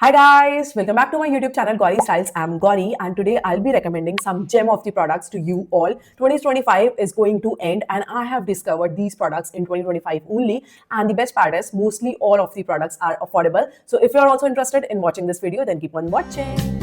Hi guys, welcome back to my YouTube channel Gauri Styles. I'm Gauri and today I'll be recommending some gem of the products to you all. 2025 is going to end and I have discovered these products in 2025 only, and the best part is mostly all of the products are affordable. So if you're also interested in watching this video, then keep on watching.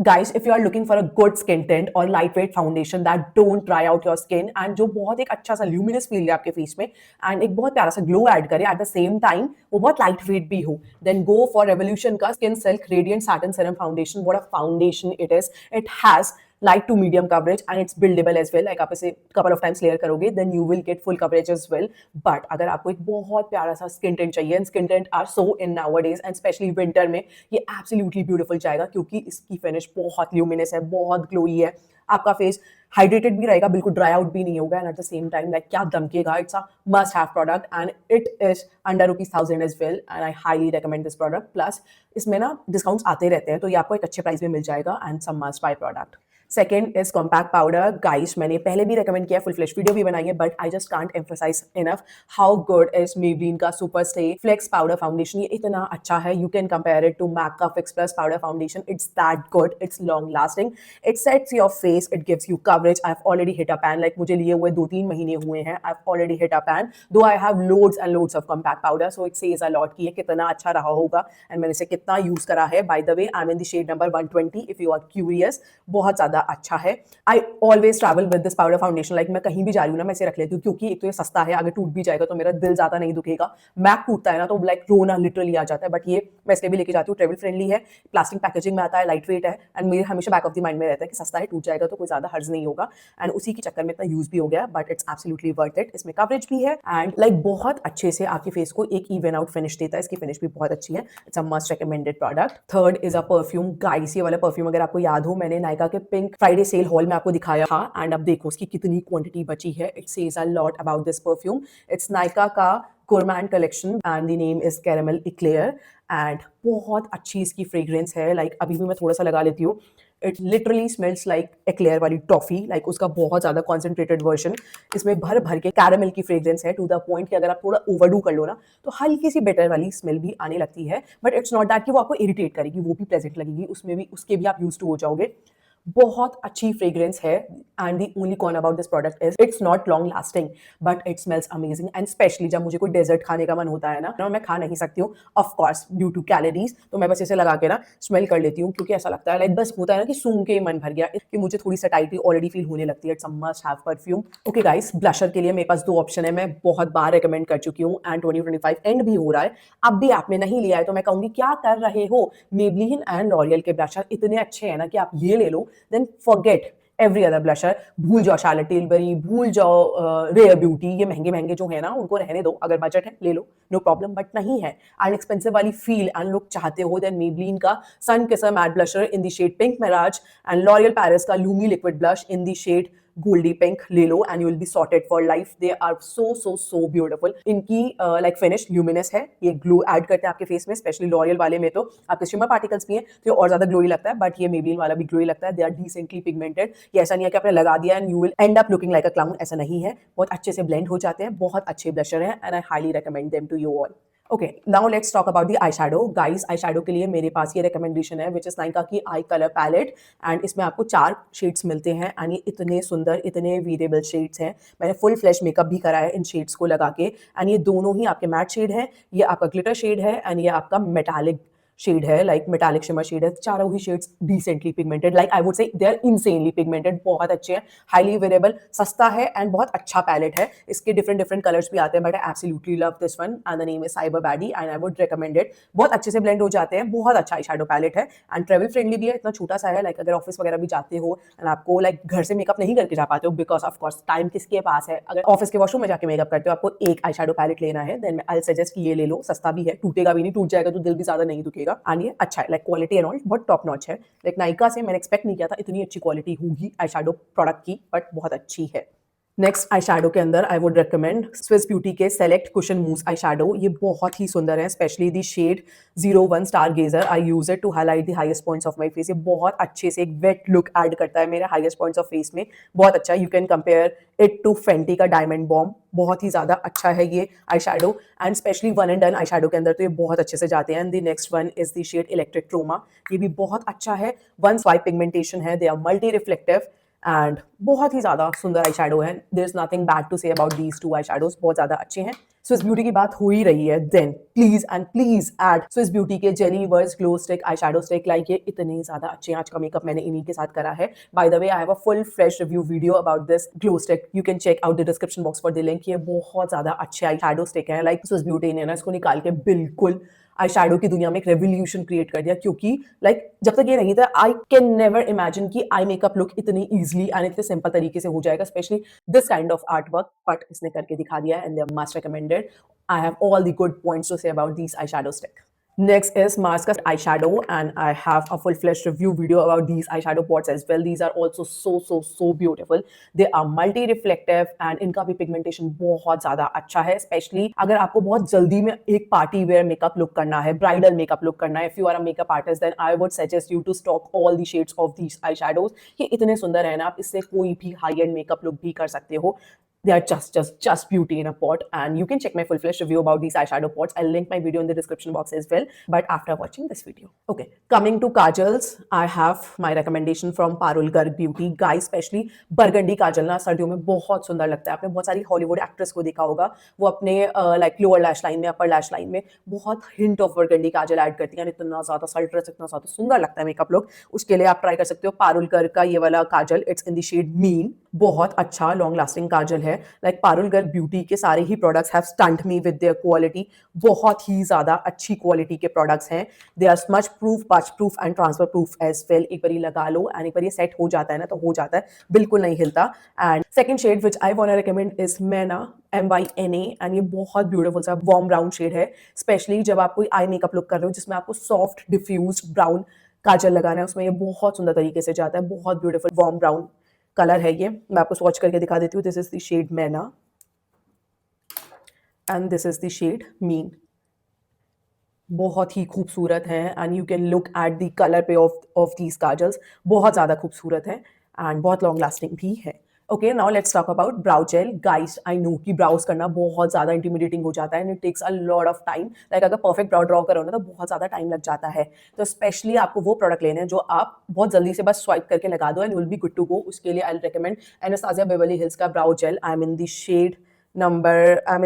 Guys, if you are looking for a good skin tint or lightweight foundation that don't dry out your skin and जो बहुत एक अच्छा सा luminous feel है आपके face में and एक बहुत प्यारा सा ग्लो ऐड करे एट द सेम टाइम वो बहुत लाइट वेट भी हो, देन गो फॉर रेवोल्यूशन का skin silk radiant satin serum foundation. What a foundation it is. It has light to medium coverage and it's buildable as well. Like आप इसे couple of times layer करोगे then you will get full coverage as well. But अगर आपको एक बहुत प्यारा सा skin tint चाहिए, and skin tint are so in nowadays and especially winter में ये absolutely beautiful जाएगा क्योंकि इसकी finish बहुत luminous है, बहुत glowy है. आपका फेस हाइड्रेटेड भी रहेगा, बिल्कुल ड्राई आउट भी नहीं होगा and at the same time like क्या दमकेगा. It's a must have product and it is under ₹1000 as well and I highly recommend this product. Plus इसमें ना डिस्काउंट्स आते रहते हैं तो ये आपको एक अच्छे प्राइस में मिल जाएगा and some must buy product. Second is compact powder. Guys मैंने पहले भी रेकमेंड किया, फुल फ्लैश वीडियो भी बनाई है, but I just can't emphasize enough how good is Maybelline का super stay flex powder foundation. ये इतना अच्छा है, you can compare it to MAC का fix plus powder foundation. It's that good, it's long lasting, it sets your face, it gives you coverage. I have already hit a pan, like मुझे लिए हुए 2-3 महीने हुए हैं. I have already hit a pan दो I have loads and loads of compact powder. So it says a lot कि ये कितना अच्छा रहा होगा एंड मैंने इसे कितना यूज करा है. By the way I am in the shade number 120 if you are curious. बहुत ज्यादा अच्छा है. I always travel with this powder foundation. Like मैं कहीं भी जा रही हूँ ना, मैं इसे रख लेती हूँ क्योंकि एक तो ये सस्ता है, अगर टूट भी जाएगा तो मेरा दिल ज्यादा नहीं दुखेगा. मैक टूटता है ना तो लाइक रोना लिटरली आ जाता है, बट ये मैं इसलिए भी लेके जाती हूँ. ट्रेवल फ्रेंडली है, प्लास्टिक पैकेजिंग में आता है, लाइट वेट है एंड मेरे हमेशा बैक ऑफ द माइंड में रहता है कि सस्ता है, टूट जाएगा तो कोई ज्यादा हर्ज नहीं होगा. एंड उसी के चक्कर में इतना यूज भी हो गया, but it's absolutely worth it. इसमें कवरेज भी है एंड लाइक बहुत अच्छे से आपके फेस को एक इवन आउट फिनिश देता है. इसकी फिनिश भी बहुत अच्छी है. It's a must recommended product. Third is a perfume. Guys ये वाला परफ्यूम अगर आपको याद हो, मैंने नायका के पिंक फ्राइडे सेल हॉल में आपको दिखाया था एंड अब देखो उसकी कितनी क्वांटिटी बची है. It says a lot about this perfume. It's Nykaa का gourmand collection and the name is caramel eclair and बहुत अच्छी इसकी फ्रेग्रेंस है. लाइक अभी भी मैं थोड़ा सा लगा लेती हूँ. It literally smells like eclair वाली टॉफी, लाइक उसका बहुत ज्यादा कॉन्सेंट्रेटेड वर्जन. इसमें भर भर के कैरेमल की फ्रेग्रेंस है टू द पॉइंट कि अगर आप थोड़ा ओवरडू कर लो ना तो हल्की सी बेटर वाली स्मेल भी आने लगती है. बट इट्स नॉट दैट कि वो आपको इरिटेट करेगी, वो भी प्लेजेंट लगेगी, उसमें भी उसके भी आप यूज टू हो जाओगे. बहुत अच्छी फ्रेग्रेंस है and the only con about this product is it's not long lasting but it smells amazing. And especially जब मुझे कोई डेजर्ट खाने का मन होता है ना, मैं खा नहीं सकती हूँ of course due to calories, तो मैं बस इसे लगा के ना स्मेल कर लेती हूँ क्योंकि ऐसा लगता है लाइक बस होता है ना कि सूंघ के ही मन भर गया, कि मुझे थोड़ी सटाइटी ऑलरेडी फील होने लगती है. It's a must have perfume. Okay guys, blusher के लिए मेरे पास 2 ऑप्शन है, मैं बहुत बार रिकमेंड कर चुकी हूँ एंड 2025 एंड भी हो रहा है. अब भी आपने नहीं लिया है तो मैं कहूंगी क्या कर रहे हो. मेबलिन एंड लॉरियल के ब्लशर इतने अच्छे हैं ना कि आप ये ले लो, then forget every other blusher. भूल जाओ शार्लेट टिलबरी, भूल जाओ रेयर ब्यूटी, ये महंगे महंगे जो है ना उनको रहने दो. अगर बजट है ले लो, नो प्रॉब्लम. बट नहीं है एंड एक्सपेंसिव वाली फील एंड लुक चाहते हो, देन मेबलिन का sun kisser matte blusher in the shade pink mirage and L'Oreal Paris का lumi liquid blush in the shade goldie pink ले लो and you will be sorted for life. They are so beautiful. इनकी like finish luminous है, ये glow add करते हैं आपके face में. स्पेशली लॉरियल वाले में तो आपके शिमर पार्टिकल्स भी हैं तो ये और ज्यादा ग्लोई लगता है, बट ये मेबलिन वाला भी ग्लोई लगता है. They are decently pigmented. ये ऐसा नहीं है कि आपने लगा दिया and you will end up looking like a clown, ऐसा नहीं है. बहुत अच्छे से ब्लेंड हो जाते हैं, बहुत अच्छे ब्लशर हैं and I highly recommend them to you all. Okay, now let's talk about the eye shadow. Guys eye shadow के लिए मेरे पास ये रिकमेंडेशन है विच इज नायका की आई कलर पैलेट एंड इसमें आपको 4 शेड्स मिलते हैं एंड ये इतने सुंदर, इतने वेरिएबल शेड्स हैं. मैंने फुल फ्लैश मेकअप भी करा है इन शेड्स को लगा के एंड ये दोनों ही आपके मैट शेड है, ये आपका ग्लिटर शेड है एंड ये आपका मेटालिक शेड है, लाइक मेटालिक शिमर शेड है. चारों ही shades decently pigmented, like I would say they are insanely pigmented. बहुत अच्छे हैं, हाईली वेरिएबल, सस्ता है एंड बहुत अच्छा पैलेट है. इसके डिफरेंट डिफरेंट कलर्स भी आते हैं but I absolutely love this one and the name is cyber baddie and I would recommend it. बहुत अच्छे से ब्लेंड हो जाते हैं, बहुत अच्छा आई शैडो पैलेट है एंड ट्रेवल फ्रेंडली भी है. इतना छोटा सा है, लाइक अगर ऑफिस वगैरह भी जाते हो एंड आपको लाइक घर से मेकअप नहीं करके जा पाते हो बिकॉज ऑफ कोर्स टाइम किसके पास है. अगर ऑफिस के वॉशरूम में जाके मेकअप करते हो, आपको एक आई शैडो पैलेट लेना है, देन आई सजेस्ट कि ये ले लो. सस्ता भी है, टूटेगा भी नहीं, टूट जाएगा तो दिल भी ज्यादा नहीं दुखेगा एंड ये अच्छा है. लाइक क्वालिटी एंड ऑल बहुत टॉप नॉच है. लाइक नायका से मैंने एक्सपेक्ट नहीं किया था इतनी अच्छी क्वालिटी होगी आई शैडो प्रोडक्ट की, बट बहुत अच्छी है. नेक्स्ट आई शैडो के अंदर I would recommend Swiss beauty के select cushion mousse eye shadow. ये बहुत ही सुंदर है, specially the shade 01 star gazer. I use it to highlight the highest points of my face. ये बहुत अच्छे से एक वेट लुक ऐड करता है मेरे हाईएस्ट पॉइंट्स ऑफ फेस में, बहुत अच्छा। You can compare it to Fenty का डायमंड बॉम्ब, बहुत ही ज्यादा अच्छा है ये eye shadow, and specially one and done eye shadow के अंदर तो ये बहुत अच्छे से जाते हैं। And the next one is the shade electric trauma. ये भी बहुत अच्छा है, वन स्वाइप पिगमेंटेशन है, they are multi reflective and बहुत ही ज्यादा सुंदर आई शैडो है। There is nothing bad to say about these two eye shadows, बहुत ज्यादा अच्छे हैं। स्विस ब्यूटी की बात हो ही रही है, then please and please add Swiss beauty के jelly verse glow stick eye shadow stick. Like ये इतने ज्यादा अच्छे हैं, आज का मेकअप मैंने इन्हीं के साथ करा है। By the way I have a full fresh review video about this glow stick, you can check out the description box for the link. ये बहुत ज्यादा अच्छे आई शैडो स्टिक है। लाइक स्विस ब्यूटी ने ना इसको निकाल के बिल्कुल आई शैडो की दुनिया में एक रेवोल्यूशन क्रिएट कर दिया, क्योंकि लाइक जब तक ये नहीं था आई कैन नेवर इमेजिन कि आई मेकअप लुक इतनी इजीली एंड इतने सिंपल तरीके से हो जाएगा, specially this kind of art work. But इसने करके दिखा दिया and they are must recommended. I have all the good points to say about this eye shadow stick. Next is Mars eyeshadow, and I have a full-fledged review video about these eyeshadow pots as well. These are also so beautiful. They are multi-reflective and इनका भी pigmentation बहुत ज़्यादा अच्छा है, especially अगर आपको बहुत जल्दी में एक party wear makeup look करना है, bridal makeup look करना है. If you are a makeup artist, then I would suggest you to stock all the shades of these eyeshadows. ये इतने सुंदर है ना, आप इससे कोई भी high-end makeup look भी कर सकते हो. They are just beauty in a pot, and you can check my full-fledged review about these eyeshadow pots. I'll link my video in the description box as well, but after watching this video. Okay, coming to kajals, I have my recommendation from Parul Garg Beauty. Guys, especially burgundy kajal ना सर्दियों में बहुत सुंदर लगता है। आपने बहुत सारी हॉलीवुड एक्ट्रेस को देखा होगा, वो अपने लाइक लोअर लैश लाइन में, अपर लैश लाइन में बहुत hint of burgundy Kajal add करती हैं, इतना ज़्यादा सल्ट्रस, इतना ज़्यादा सुंदर लगता है मेकअप लुक। उसके लिए आप ट्राई कर सकते हो पारुल गर्ग का ये वाला काजल, it's in the shade mean. बहुत अच्छा लॉन्ग लास्टिंग काजल है। लाइक पारुल गर्ग ब्यूटी के सारे ही products have stunned me with their quality, बहुत ही ज़्यादा अच्छी क्वालिटी के प्रोडक्ट्स हैं। They are smudge proof, budge proof and transfer proof as well. एक बार ये लगा लो एंड एक बार ये सेट हो जाता है ना, तो हो जाता है, बिल्कुल नहीं हिलता। And second shade which I want to recommend is myna, MYNA, and ये बहुत ब्यूटीफुल सा वार्म ब्राउन शेड है, स्पेशली जब आप कोई आई मेकअप लुक कर रहे हो जिसमें आपको सॉफ्ट डिफ्यूज ब्राउन काजल लगाना है, उसमें ये बहुत सुंदर तरीके से जाता है। बहुत ब्यूटीफुल वार्म ब्राउन कलर है ये, मैं आपको स्वॉच करके दिखा देती हूँ। दिस इज द शेड मैना and this is the shade mean. बहुत ही खूबसूरत है and you can look at the colour पे ऑफ दीज काजल्स, बहुत ज़्यादा खूबसूरत है एंड बहुत लॉन्ग लास्टिंग भी है। Okay, now let's talk about brow gel. Guys, I know कि ब्राउज करना बहुत ज़्यादा इंटिमिडेटिंग हो जाता है and it takes a lot of time. Like अगर परफेक्ट ब्राउ ड्रॉ करो ना तो बहुत ज़्यादा टाइम लग जाता है। तो स्पेशली आपको वो प्रोडक्ट लेने हैं जो आप बहुत जल्दी से बस स्वाइप करके लगा दो and will be good to go. उसके लिए I recommend Anastasia Beverly Hills का brow gel. I am in the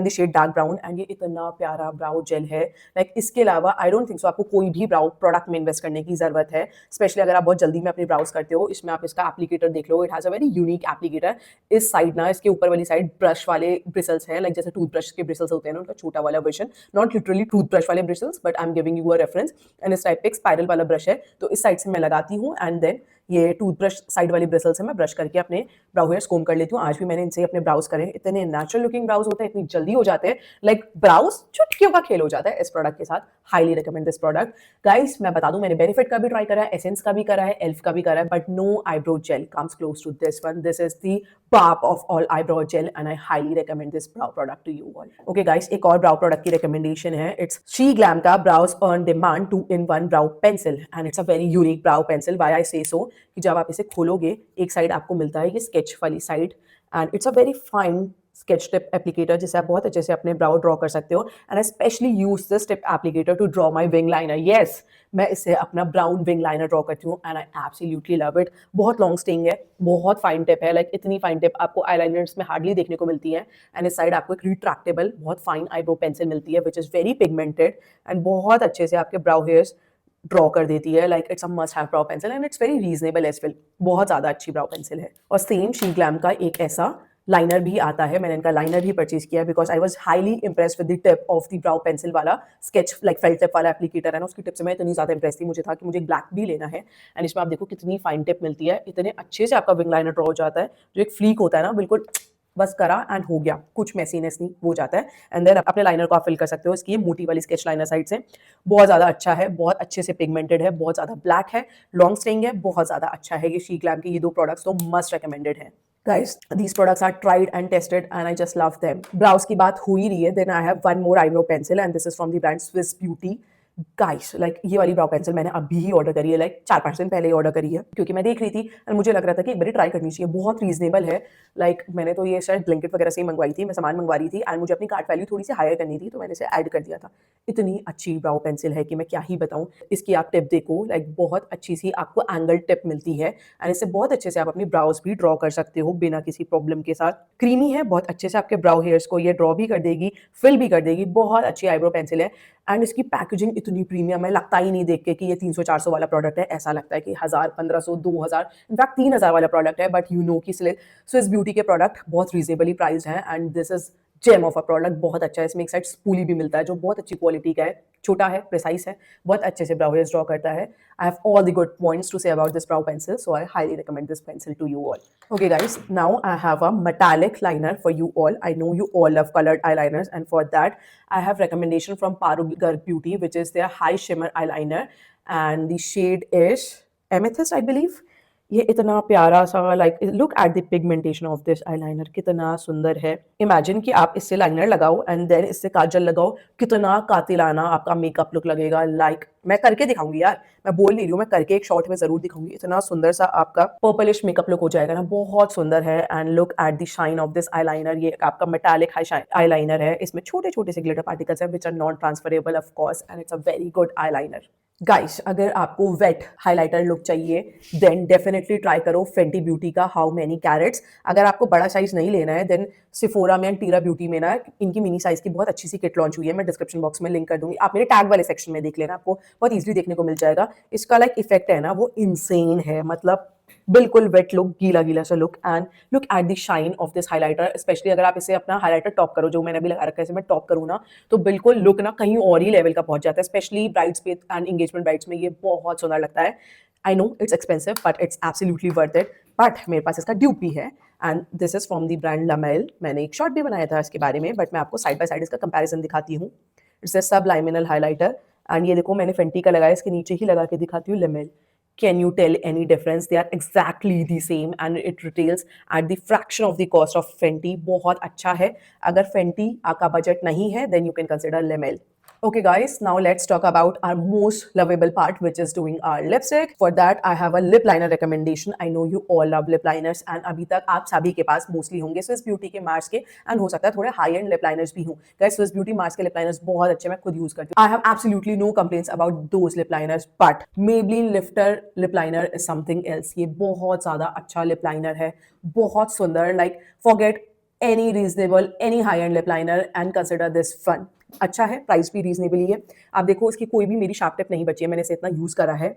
shade dark brown and ये इतना प्यारा ब्राउ जेल है। लाइक इसके अलावा आई डोंट थिंक सो आपको कोई भी ब्राउ प्रोडक्ट में इन्वेस्ट करने की जरूरत है, स्पेशली अगर आप बहुत जल्दी में अपनी ब्राउज करते हो। इसमें आप इसका एप्लीकेटर देख लो, it has a very unique applicator. इस साइड ना, इसके ऊपर वाली साइड ब्रश वाले ब्रिसल्स हैं, लाइक जैसे टूथब्रश के ब्रिसल्स होते हैं ना, उनका छोटा वाला वर्जन, नॉट लिटरली टूथब्रश वाले bristles, but I am giving you a reference. And इस टाइप पे एक स्पाइरल वाला ब्रश है, तो इस साइड से मैं लगाती हूँ एंड देन ये टूथब्रश साइड वाली ब्रिसल से मैं ब्रश करके अपने ब्राउ हेयर्स कोम कर लेती हूँ। आज भी मैंने इनसे अपने ब्राउज करे, इतने नेचुरल लुकिंग ब्राउज होते हैं, इतनी जल्दी हो जाते हैं, लाइक ब्राउज चुटकियों का खेल हो जाता है इस प्रोडक्ट के साथ। Highly recommend this product. Guys, मैं बता दूं, मैंने बेनिफिट का भी ट्राई करा है, एसेंस का भी करा है, एल्फ का भी करा है, but no eyebrow gel comes close to this one. This is the बाप of all eyebrow gel and I highly recommend this brow product to you all. Okay guys, एक और ब्राउ प्रोडक्ट की recommendation है। It's she glam का brows on demand 2-in-1 brow pencil and it's a very unique brow pencil. Why I say so कि जब आप इसे खोलोगे, एक साइड आपको मिलता है ये स्केच वाली side and it's a very fine sketch tip applicator जिसे आप बहुत अच्छे से अपने ब्राउ ड्रॉ कर सकते हो। And I specially use this tip applicator to draw my wing liner. Yes, मैं इससे अपना ब्राउन विंग लाइनर ड्रॉ करती हूँ and I absolutely love it. बहुत लॉन्ग स्टेइंग है, बहुत फाइन टिप है, लाइक इतनी फाइन टिप आपको आईलाइनर्स में हार्डली देखने को मिलती है। एंड इस साइड आपको एक रिट्रैक्टेबल बहुत फाइन आईब्रो पेंसिल मिलती है which is very pigmented and बहुत अच्छे से आपके ब्राउ हेयर्स ड्रॉ कर देती है। Like it's a must have brow pencil and it's very reasonable as well. बहुत ज़्यादा अच्छी ब्राउ पेंसिल है। और सेम शी ग्लैम का एक ऐसा लाइनर भी आता है, मैंने इनका लाइनर भी परचेज किया because I was highly impressed with the tip of the brow pencil वाला स्केच, लाइक फेल्ट टिप वाला एप्लीकेटर है ना, उसकी टिप से मैं इतनी ज़्यादा इम्प्रेस थी, मुझे था कि मुझे ब्लैक भी लेना है। एंड इसमें आप देखो कितनी फाइन टिप मिलती है, इतने अच्छे से आपका विंग लाइनर ड्रॉ हो जाता है। जो एक फ्लीक होता है ना, बिल्कुल बस करा एंड हो गया, कुछ मैसीनेस नहीं हो जाता है। एंड देन अपने लाइनर को आप फिल कर सकते हो। इसकी मोटी वाली स्केच लाइनर साइड से बहुत ज़्यादा अच्छा है, बहुत अच्छे से पिगमेंटेड है, बहुत ज़्यादा ब्लैक है, लॉन्ग स्टेइंग है, बहुत ज़्यादा अच्छा है। ये शी ग्लैम के ये दो प्रोडक्ट्स तो मस्ट रिकमेंडेड है। Guys, these products are tried and tested and I just love them. Brows की बात हो ही रही है, then I have one more eyebrow pencil and this is from the brand Swiss Beauty. Guys like ये वाली brow pencil मैंने अभी ही ऑर्डर करी है, लाइक 4-5 दिन पहले ही ऑर्डर करी है, क्योंकि मैं देख रही थी और मुझे लग रहा था कि एक बारी ट्राई करनी चाहिए। बहुत रीजनेबल है, लाइक मैंने तो ये शायद ब्लिंकिट वगैरह से ही मंगवाई थी, मैं सामान मंगवा रही थी एंड मुझे अपनी कार्ट वैल्यू थोड़ी सी हायर करनी थी, तो मैंने इसे ऐड कर दिया था। इतनी अच्छी ब्राउ पेंसिल है कि मैं क्या ही बताऊँ। इसकी आप टिप देखो, लाइक बहुत अच्छी सी आपको एंगल टिप मिलती है एंड इससे बहुत अच्छे से आप अपनी ब्राउज भी ड्रॉ कर सकते हो बिना किसी प्रॉब्लम के साथ। क्रीमी है, बहुत अच्छे से आपके ब्राउ हेयर्स को ये ड्रॉ भी कर देगी, फिल भी कर देगी। बहुत अच्छी आईब्रो पेंसिल है एंड इसकी पैकेजिंग इतनी प्रीमियम है, लगता ही नहीं देख के कि ये 300-400 वाला प्रोडक्ट है, ऐसा लगता है कि 1000, 1500, 2000, इनफैक्ट 3000 वाला प्रोडक्ट है। बट यू नो कि स्विस ब्यूटी के प्रोडक्ट बहुत रीजनेबली प्राइस्ड हैं and this is gem of a product. बहुत अच्छा है, इसमें एक साइड स्पूली भी मिलता है जो बहुत अच्छी क्वालिटी का है, छोटा है, प्रिसाइज है, बहुत अच्छे से ब्राउ हेयर्स ड्रॉ करता है। I have all the good points to say about this brow pencil, so I highly recommend this pencil to you all. Okay guys, now I have a metallic liner for you all. I know you all love colored eyeliners and for that I have recommendation from Parul Garg Beauty, which is their high shimmer eyeliner and the shade is Amethyst, I believe. ये इतना प्यारा सा, like look at the pigmentation of this eyeliner, कितना सुंदर है। Imagine कि आप इससे लाइनर लगाओ एंड देन इससे काजल लगाओ, कितना कातिलाना आपका मेकअप लुक लगेगा। लाइक मैं करके दिखाऊंगी यार, मैं बोल नहीं रही हूँ, मैं करके एक शॉर्ट में जरूर दिखाऊंगी। इतना सुंदर सा आपका पर्पलिश मेकअप लुक हो जाएगा ना, बहुत सुंदर है। And look at the shine of this eyeliner, ये आपका मेटालिक हाई शाइन आईलाइनर है, इसमें छोटे छोटे से ग्लिटर पार्टिकल्स हैं which are non transferable of course and it's a very good eyeliner. Guys, अगर आपको वेट हाइलाइटर लुक चाहिए देन डेफिनेटली ट्राई करो फेंटी ब्यूटी का हाउ मैनी कैरेट्स। अगर आपको बड़ा साइज नहीं लेना है देन सिफोरा में एंड टीरा ब्यूटी में ना इनकी मिनी साइज की बहुत अच्छी सी किट लॉन्च हुई है, मैं डिस्क्रिप्शन बॉक्स में लिंक कर दूंगी, आप मेरे टैग वाले सेक्शन में देख लेना, आपको बहुत ईजिली देखने को मिल जाएगा। इसका लाइक इफेक्ट है ना वो इनसेन है, मतलब बिल्कुल वेट लुक, गीला गीला सा look. And look at the shine of this highlighter, specially अगर आप इसे अपना हाइलाइटर टॉप करो, जो मैंने अभी लगा रखा है, इसे मैं टॉप करूँ ना तो बिल्कुल लुक ना कहीं और ही लेवल का पहुंच जाता है। स्पेशली ब्राइड्स पे एंड एंगेजमेंट ब्राइड्स में ये बहुत सुंदर लगता है। I know it's expensive but it's absolutely worth it. But मेरे पास इसका ड्यूप भी है and this is from the brand Lamel. मैंने एक शॉर्ट भी बनाया था इसके बारे में, बट मैं आपको साइड बाय साइड इसका कंपैरिजन दिखाती हूँ। इट्स अ सबलाइमिनल हाइलाइटर एंड ये देखो मैंने फेंटी का लगाया, इसके नीचे ही लगा के दिखाती हूँ लेमेल। Can you tell any difference? They are exactly the same and it retails at the fraction of the cost of Fenty. बहुत अच्छा है। अगर Fenty आपका बजट नहीं है then you can consider Lemel. Okay guys, now let's talk about our most lovable part, which is doing our lipstick. For that I have a lip liner recommendation. I know you all love lip liners and अभी तक आप सभी के पास mostly होंगे Swiss Beauty के Mars के and हो सकता है थोड़े हाई एंड लिप लाइनर्स भी हों। Guys, Swiss Beauty मार्स के लिप लाइनर्स बहुत अच्छे, मैं खुद यूज करती हूँ। I have absolutely no complaints about those lip liners, but Maybelline Lifter lip liner is something else. ये बहुत ज्यादा अच्छा लिप लाइनर है, बहुत सुंदर। Like forget any reasonable, any high end lip liner and consider this fun. अच्छा है, price भी रीजनेबली है। आप देखो इसकी कोई भी मेरी शार्प टिप नहीं बची है, मैंने इसे इतना यूज करा है।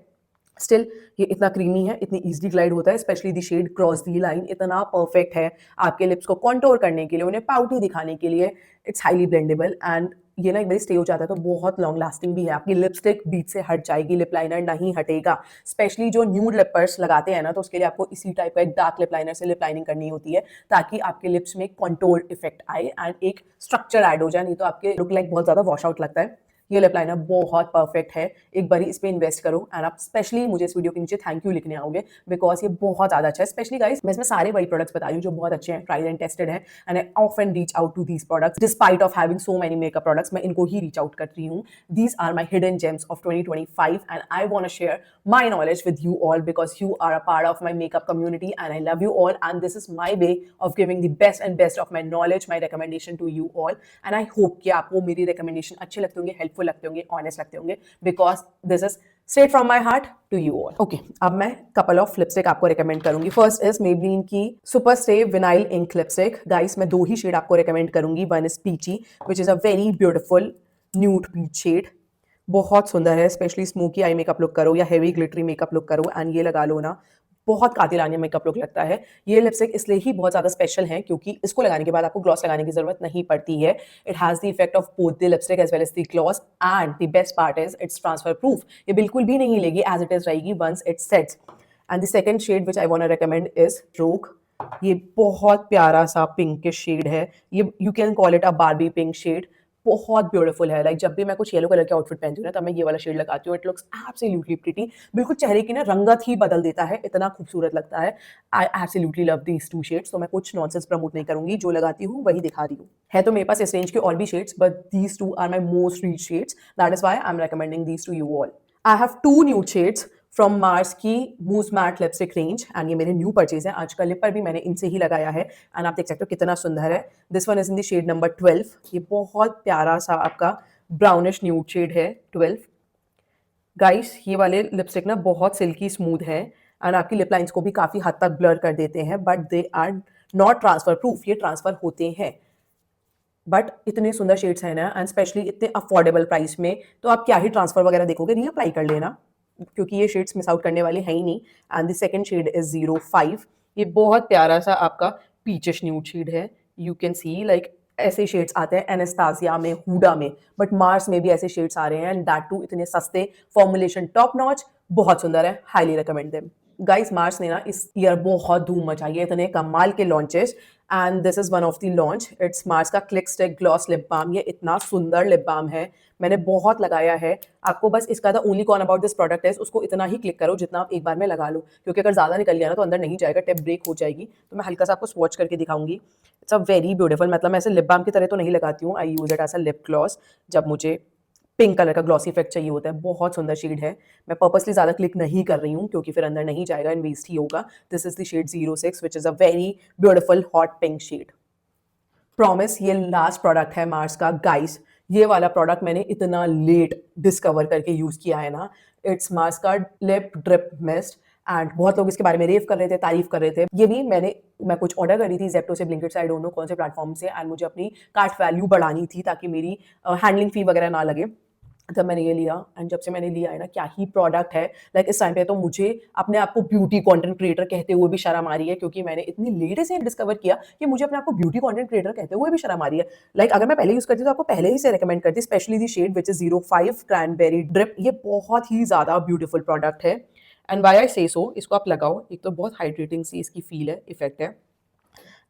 स्टिल ये इतना क्रीमी है, इतनी इजीली ग्लाइड होता है, specially the shade cross the line इतना परफेक्ट है आपके लिप्स को कॉन्टोर करने के लिए, उन्हें पाउटी दिखाने के लिए। इट्स हाईली ब्लेंडेबल एंड ये ना एक बार स्टे हो जाता है तो बहुत लॉन्ग लास्टिंग भी है। आपकी लिपस्टिक बीच से हट जाएगी, लिप लाइनर नहीं हटेगा। स्पेशली जो न्यूड लिपर्स लगाते हैं ना, तो उसके लिए आपको इसी टाइप का एक डार्क लिप लाइनर से लिप लाइनिंग करनी होती है ताकि आपके लिप्स में कॉन्टोर इफेक्ट आए एंड एक स्ट्रक्चर ऐड हो जाए, नहीं तो आपके लुक लाइक बहुत ज्यादा वॉश आउट लगता है। ये लिप लाइनर बहुत परफेक्ट है, एक बार इस पे इन्वेस्ट करो एंड आप स्पेशली मुझे इस वीडियो के नीचे थैंक यू लिखने आओगे बिकॉज ये बहुत ज्यादा अच्छा है। स्पेशली गाइस, मैं इसमें सारे वही प्रोडक्ट्स बता रही हूँ जो बहुत अच्छे हैं, ट्राइड एंड टेस्टेड है and I often reach out to these products despite of having so many makeup products, मैं इनको ही रीच आउट करती हूँ। These are my hidden gems of 2025 and I want to share my knowledge with you all because you are a part of my makeup community and I love you all and this is my way of giving the best and best of my knowledge, my recommendation to you all and I hope कि आपको मेरी recommendation अच्छे लगते होंगे, helpful लगते होंगे, honest लगते होंगे because this is straight from my heart to you all. Okay, अब मैं couple of lipstick आपको recommend करूंगी. First is Maybelline की Super Stay Vinyl Ink Lipstick. Guys, मैं दो ही shade आपको recommend करूंगी. One is Peachy, which is a very beautiful nude peach shade. बहुत सुंदर है, स्पेशली स्मोकी आई मेकअप लुक करो या हेवी ग्लिटरी मेकअप लुक करो एंड ये लगा लो ना, बहुत कातिलाना मेकअप लुक लगता है। ये लिपस्टिक इसलिए ही बहुत ज़्यादा स्पेशल है क्योंकि इसको लगाने के बाद आपको ग्लॉस लगाने की जरूरत नहीं पड़ती है। It has the effect of both the lipstick as well as the gloss and the best part is it's transfer proof. ये बिल्कुल भी नहीं हिलेगी, एज इट इज रहेगी once it sets. And the second shade which I want to recommend is rogue. ये बहुत प्यारा सा पिंकिश शेड है, ये you can call it a Barbie pink shade. बहुत ब्यूटीफुल है। लाइक जब भी मैं कुछ येलो कलर के आउटफिट पहनती हूँ ना, तब मैं ये वाला शेड लगाती हूँ। इट लुक्स एब्सोल्युटली प्रिटी, बिल्कुल चेहरे की ना रंगत ही बदल देता है, इतना खूबसूरत लगता है। आई absolutely love these two shades. तो मैं कुछ नॉनसेंस प्रमोट नहीं करूंगी, जो लगाती हूँ वही दिखा रही हूँ। है तो मेरे पास इस रेंज के और भी shades, but these two are my most reached shades, that is why I am recommending these to you all. I have two new shades from Mars की mousse matte lipstick range, and ये मेरे new purchase है। आज का lip पर भी मैंने इनसे ही लगाया है, एंड आप देख सकते हो कितना सुंदर है। This one is in the shade number 12। ये बहुत प्यारा सा आपका ब्राउनिश न्यूड शेड है 12। गाइस ये वाले लिपस्टिक ना बहुत सिल्की स्मूथ है, एंड आपकी लिप लाइंस को भी काफी हद तक ब्लर कर देते हैं, but they are not transfer proof. ये ट्रांसफर होते हैं, बट इतने सुंदर शेड्स हैं ना, एंड स्पेशली इतने अफोर्डेबल प्राइस में, तो आप क्या ही ट्रांसफर वगैरह देखोगे, नहीं अप्लाई कर लेना, क्योंकि ये शेड्स मिस आउट करने वाले हैं ही नहीं। And the second shade is 05। ये बहुत प्यारा सा आपका पीचिश न्यूड शेड है। यू कैन सी लाइक ऐसे शेड्स आते हैं एनास्तासिया में, हुडा में, बट मार्स में भी ऐसे शेड्स आ रहे हैं, एंड दैट टू इतने सस्ते, फॉर्मुलेशन टॉप नॉच, बहुत सुंदर है। Highly recommend them. Guys Mars ने ना इस ईयर बहुत धूम मचाई है, इतने कमाल के launches, and this is one of the launch. It's Mars का click stick gloss lip balm. ये इतना सुंदर लिप बाम है, मैंने बहुत लगाया है। आपको बस इसका the only con about this product है, उसको इतना ही क्लिक करो जितना आप एक बार में लगा लो, क्योंकि अगर ज़्यादा निकल गया ना तो अंदर नहीं जाएगा, टिप ब्रेक हो जाएगी। तो मैं हल्का सा आपको स्वॉच करके दिखाऊंगी। इट्स अ वेरी ब्यूटीफुल, मतलब मैं ऐसे लिप बाम की तरह तो नहीं लगाती हूँ, I use it as a lip gloss जब मुझे पिंक कलर का ग्लॉसी इफेक्ट चाहिए होता है। बहुत सुंदर शेड है। मैं पर्पसली ज़्यादा क्लिक नहीं कर रही हूँ, क्योंकि फिर अंदर नहीं जाएगा एंड वेस्ट ही होगा। This is the shade 06, which is a very beautiful hot pink shade. Promise ये लास्ट प्रोडक्ट है मार्स का। गाइस ये वाला प्रोडक्ट मैंने इतना लेट डिस्कवर करके यूज किया है ना। इट्स मार्स का लिप ड्रिप मिस्ट, एंड बहुत लोग इसके बारे में रेव कर रहे थे, तारीफ कर रहे थे। ये भी मैं कुछ ऑर्डर करी थी जेप्टो से, ब्लिंकिट से, आई डोंट नो कौन से प्लेटफॉर्म से, एंड मुझे अपनी कार्ट वैल्यू बढ़ानी थी ताकि मेरी हैंडलिंग फी वगैरह ना लगे। तब मैंने ये लिया, एंड जब से मैंने लिया है ना, क्या ही प्रोडक्ट है। लाइक इस टाइम पे तो मुझे अपने आप को ब्यूटी कंटेंट क्रिएटर कहते हुए भी शर्म आ रही है, क्योंकि मैंने इतनी लेट से डिस्कवर किया कि मुझे अपने आप को ब्यूटी कंटेंट क्रिएटर कहते हुए भी शर्म आ रही है। लाइक अगर मैं पहले यूज करती तो आपको पहले ही से रिकमेंड करती, specially the shade which is 05 cranberry drip. ये बहुत ही ज्यादा ब्यूटीफुल प्रोडक्ट है, and why I say so, इसको आप लगाओ, एक तो बहुत हाइड्रेटिंग सी इसकी फील है, इफेक्ट है,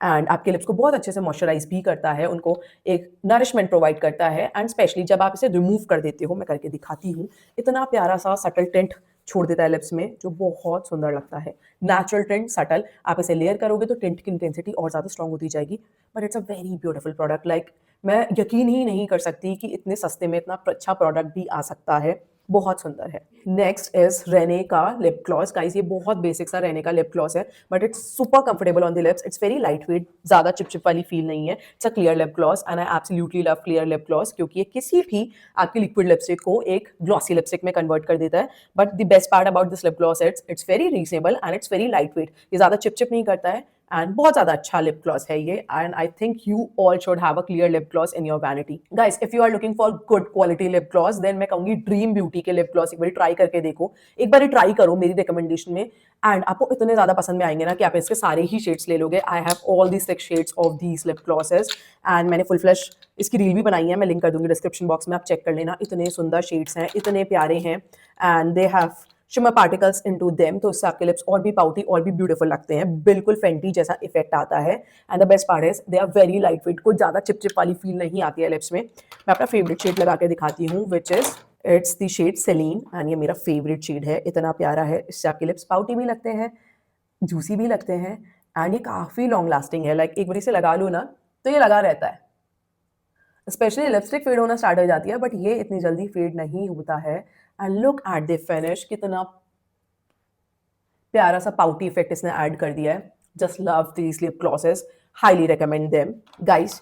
एंड आपके लिप्स को बहुत अच्छे से मॉइस्चराइज भी करता है, उनको एक नरिशमेंट प्रोवाइड करता है। एंड स्पेशली जब आप इसे रिमूव कर देते हो, मैं करके दिखाती हूँ, इतना प्यारा सा सटल टिंट छोड़ देता है लिप्स में, जो बहुत सुंदर लगता है। नेचुरल टिंट, सटल, आप इसे लेयर करोगे तो टिंट की इंटेंसिटी और ज़्यादा स्ट्रॉन्ग होती जाएगी। But it's a very beautiful product. Like मैं यकीन ही नहीं कर सकती कि इतने सस्ते में इतना अच्छा प्रोडक्ट भी आ सकता है। बहुत सुंदर है। नेक्स्ट इज रेने का लिप ग्लॉस। गाइस ये बहुत बेसिक सा रेने का लिप ग्लॉस है, but it's super comfortable on the lips. It's very light wait, ज्यादा चिपचिप वाली फील नहीं है। It's a clear lip gloss, and I absolutely love clear lip gloss, क्योंकि ये किसी भी आपकी लिक्विड लिपस्टिक को एक ग्लॉसी लिपस्टिक में कन्वर्ट कर देता है। But the best part about this lip gloss it's very reasonable and it's very light wait. ये ज्यादा चिपचिप नहीं करता है, एंड बहुत ज्यादा अच्छा लिप ग्लॉस है ये, and I think you all should have a clear lip gloss in your vanity. Guys if you are looking for good quality lip gloss, then मैं कहूंगी ड्रीम ब्यूटी के लिप ग्लॉस एक बार try करके देखो। एक बार ट्राई करो मेरी रिकमेंडेशन में, एंड आपको इतने ज्यादा पसंद में आएंगे ना कि आप इसके सारे ही शेड्स ले लोगे। आई have all the 6 shades of these lip glosses, and मैंने फुल फ्लैश इसकी रील भी बनाई है, मैं लिंक कर दूंगी डिस्क्रिप्शन बॉक्स में, आप चेक कर लेना। इतने सुंदर शेड्स हैं, इतने प्यारे हैं, and they have shimmer particles into them, तो इससे आपके लिप्स और भी पाउटी और भी ब्यूटीफुल लगते हैं। बिल्कुल फेंटी जैसा इफेक्ट आता है, and the best part is they are very light weight, कोई ज्यादा चिपचिप वाली फील नहीं आती है लिप्स में। मैं अपना फेवरेट शेड लगा के दिखाती हूँ, which is it's the shade Celine, and ये मेरा फेवरेट शेड है। इतना प्यारा है, इससे आपके लिप्स पाउटी भी लगते हैं, जूसी भी लगते हैं, एंड ये काफी लॉन्ग लास्टिंग है। लाइक एक बार इसे लगा लो ना तो ये लगा रहता है। स्पेशली लिपस्टिक फेड होना स्टार्ट हो जाती है, बट ये इतनी जल्दी फेड नहीं होता है। And look at the finish, कितना प्यारा सा पाउटी इफेक्ट इसने ऐड कर दिया है। Just love these lip glosses, highly recommend them. Guys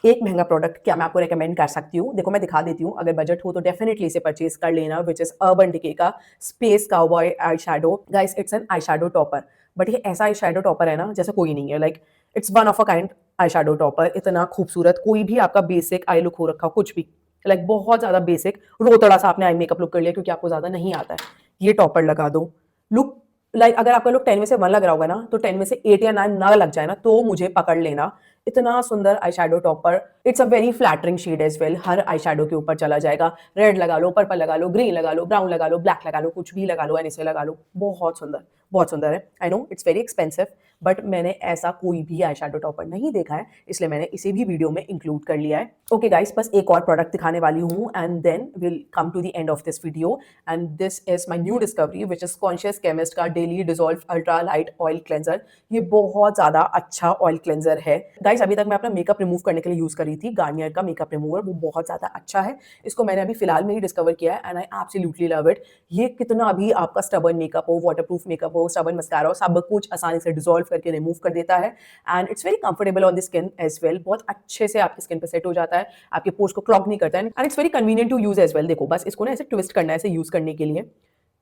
एक महंगा प्रोडक्ट क्या मैं आपको रिकमेंड कर सकती हूँ? देखो मैं दिखा देती हूँ, अगर बजट हो तो डेफिनेटली इसे परचेज कर लेना, विच इज अर्बन डिके का space cowboy I shadow. Guys it's an I shadow topper, but ये ऐसा आई शैडो टॉपर है ना जैसे कोई नहीं है। Like it's one of a kind I shadow topper, इतना खूबसूरत। कोई भी आपका बेसिक आई लुक हो रखा हो, कुछ भी, लाइक बहुत ज्यादा बेसिक रोतड़ा सा आपने आई मेकअप लुक कर लिया क्योंकि आपको ज्यादा नहीं आता है, ये टॉपर लगा दो। लुक लाइक अगर आपका लुक 10 में से 1 लग रहा होगा ना, तो 10 में से 8 या 9 ना लग जाए ना तो मुझे पकड़ लेना। इतना सुंदर eye shadow topper, it's a very flattering shade as well, हर आई शैडो के ऊपर चला जाएगा। रेड लगा लो, पर्पल लगा लो, ग्रीन लगा लो, ब्राउन लगा लो, ब्लैक लगा लो, कुछ भी लगा लो, एंड इसे लगा लो, बहुत सुंदर। बहुत सुंदर है। I know it's very expensive, but मैंने ऐसा कोई भी आई शेडो टॉपर नहीं देखा है, इसलिए मैंने इसे भी वीडियो में इंक्लूड कर लिया है। ओके गाइस, बस एक और प्रोडक्ट दिखाने वाली हूँ and then will come to the end of this video. And this is my new discovery which is conscious chemist का daily dissolve ultra light oil cleanser. ये बहुत ज्यादा अच्छा ऑयल क्लेंजर है गाइस। अभी तक मैं अपना मेकअप रिमूव करने के लिए यूज कर रही थी गार्नियर का मेकअप रिमूवर, वो बहुत ज्यादा अच्छा है। इसको मैंने अभी फिलहाल में ही डिस्कवर किया है and I absolutely love it. ये कितना भी आपका स्टबर्न मेकअप हो, वाटरप्रूफ मेकअप हो, स्टबर्न मस्कारा हो, सब कुछ आसानी से डिसॉल्व करके रिमूव कर देता है and it's very comfortable on the skin as well. बहुत अच्छे से आपकी स्किन पे सेट हो जाता है, आपके पोर्स को क्लॉग नहीं करता है and it's very convenient to use as well. देखो बस इसको ना ऐसे ट्विस्ट करना है ऐसे यूज करने के लिए,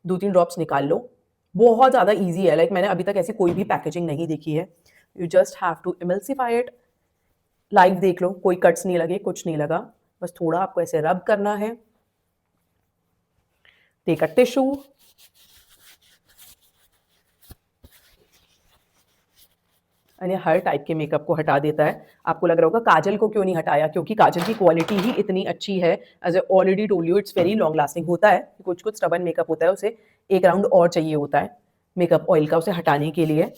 2-3 ड्रॉप्स निकाल लो, बहुत ज्यादा ईजी है। लाइक मैंने अभी तक ऐसी कोई भी पैकेजिंग नहीं देखी है। You just have to emulsify it. Live देख लो, कोई कट्स नहीं लगे, कुछ नहीं लगा, बस थोड़ा आपको ऐसे रब करना है। टेक अ टिश्यू, और ये हर टाइप के मेकअप को हटा देता है। आपको लग रहा होगा काजल को क्यों नहीं हटाया, क्योंकि काजल की क्वालिटी ही इतनी अच्छी है। As a already told you it's very long lasting. होता है कुछ कुछ स्टबर्न मेकअप होता है, उसे एक राउंड और चाहिए होता है मेकअप ऑयल का उसे हटाने के लिए,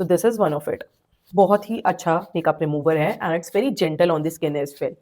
तो this is one of it. बहुत ही अच्छा मेकअप रिमूवर है and it's very gentle on the skin as well.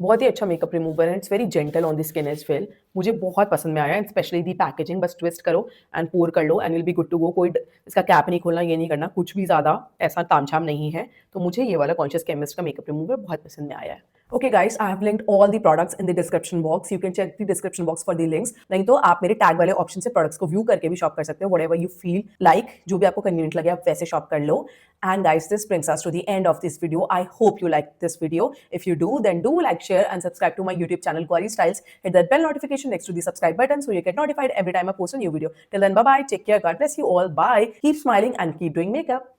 बहुत ही अच्छा मेकअप रिमूवर है, it's very gentle on the skin as well. मुझे बहुत पसंद में आया एंड स्पेशली दी पैकेजिंग। बस ट्विस्ट करो एंड पोर कर लो and will be good to go. कोई इसका कैप नहीं खोलना, ये नहीं करना, कुछ भी ज़्यादा ऐसा तामझाम नहीं है। तो मुझे ये वाला कॉन्शियस केमिस्ट का मेकअप रिमूवर बहुत पसंद में आया है। Okay guys, I have linked all the products in the description box. You can check the description box for the links. नहीं तो आप मेरे टैग वाले ऑप्शन से प्रोडक्ट्स को व्यू करके भी शॉप कर सकते हो। Whatever you feel like, जो भी आपको कन्वीनियंट लगे आप वैसे शॉप कर लो। And guys, this brings us to the end of this video. I hope you liked this video. If you do, then do like, share and subscribe to my YouTube channel Gauri Styles. Hit that bell notification next to the subscribe button so you get notified every time I post a new video. Till then, bye bye. Take care. God bless you all. Bye. Keep smiling and keep doing makeup.